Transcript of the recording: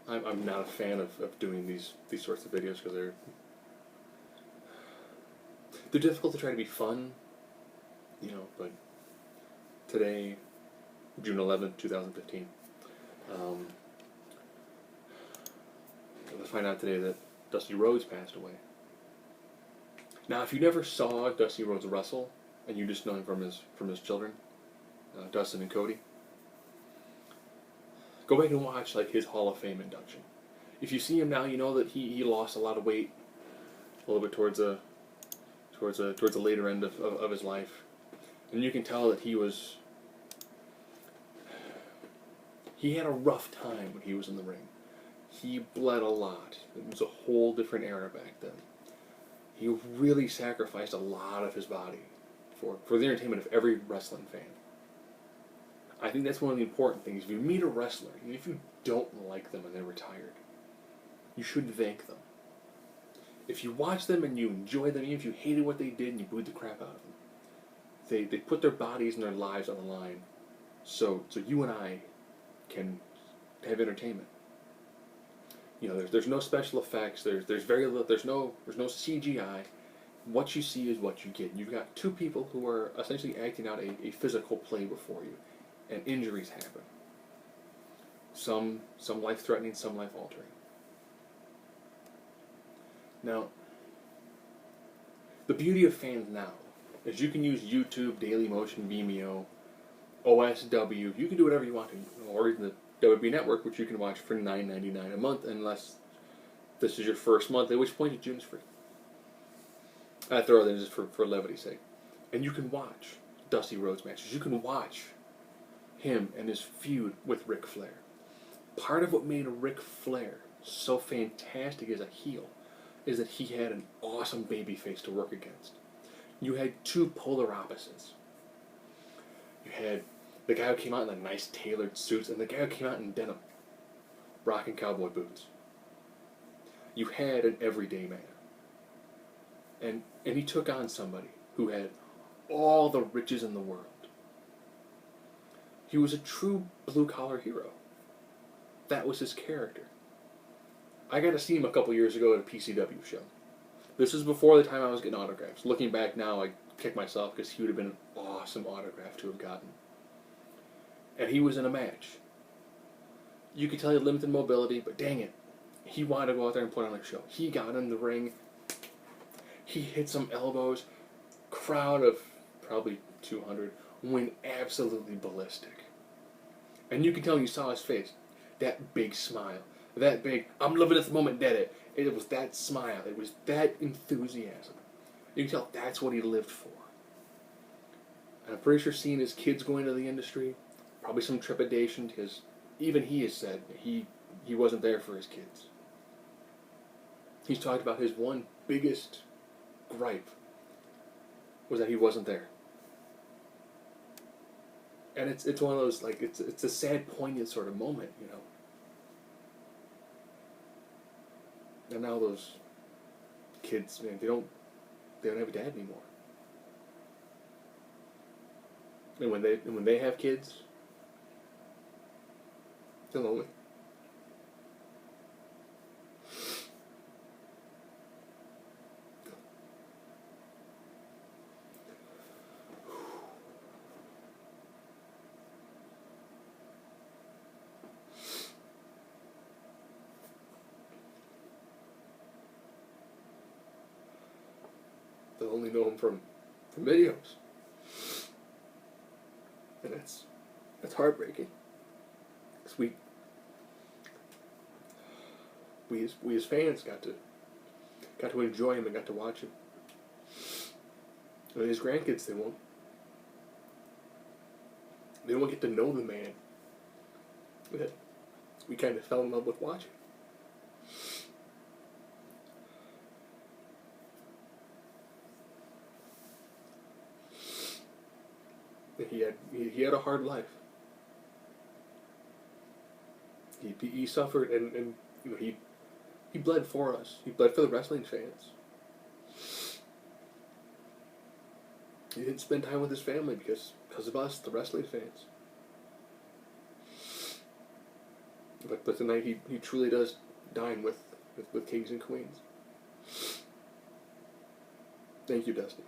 I'm not a fan of doing these sorts of videos because they're difficult to try to be fun, but today, June 11th, 2015, I find out today that Dusty Rhodes passed away. Now, if you never saw Dusty Rhodes wrestle, and you just know him from his children, Dustin and Cody, go back and watch his Hall of Fame induction. If you see him now, you know that he lost a lot of weight, a little bit towards the later end of his life, and you can tell that he had a rough time when he was in the ring. He bled a lot. It was a whole different era back then. He really sacrificed a lot of his body for the entertainment of every wrestling fan. I think that's one of the important things. If you meet a wrestler, even if you don't like them and they're retired, you should thank them. If you watch them and you enjoy them, even if you hated what they did and you booed the crap out of them, they put their bodies and their lives on the line so you and I can have entertainment. There's no special effects. There's very little. There's no CGI. What you see is what you get. You've got two people who are essentially acting out a physical play before you, and injuries happen. Some life-threatening, some life-altering. Now, the beauty of fans now is you can use YouTube, Dailymotion, Vimeo, OSW. You can do whatever you want to, or even the WB Network, which you can watch for $9.99 a month, unless this is your first month, at which point June's free. I throw that in just for levity's sake. And you can watch Dusty Rhodes matches. You can watch him and his feud with Ric Flair. Part of what made Ric Flair so fantastic as a heel is that he had an awesome babyface to work against. You had two polar opposites. You had the guy who came out in the nice tailored suits and the guy who came out in denim, rocking cowboy boots. You had an everyday man. And he took on somebody who had all the riches in the world. He was a true blue-collar hero. That was his character. I got to see him a couple years ago at a PCW show. This was before the time I was getting autographs. Looking back now, I kick myself because he would have been an awesome autograph to have gotten. And he was in a match. You could tell he had limited mobility, but dang it, he wanted to go out there and put on a show. He got in the ring. He hit some elbows. Crowd of probably 200 went absolutely ballistic. And you could tell when you saw his face, that big smile, that big, I'm loving this moment, did it. It was that smile. It was that enthusiasm. You can tell that's what he lived for. And I'm pretty sure seeing his kids go into the industry, probably some trepidation, because even he has said he wasn't there for his kids. He's talked about his one biggest gripe was that he wasn't there. And it's one of those, it's a sad, poignant sort of moment, And now those kids, man, they don't have a dad anymore. And when they have kids, they're lonely. They'll only know him from videos. And that's heartbreaking. Because we as fans got to enjoy him and got to watch him. And his grandkids, they won't get to know the man that we kind of fell in love with watching. He had a hard life. He suffered and he bled for us. He bled for the wrestling fans. He didn't spend time with his family because of us, the wrestling fans. But tonight he truly does dine with kings and queens. Thank you, Dusty.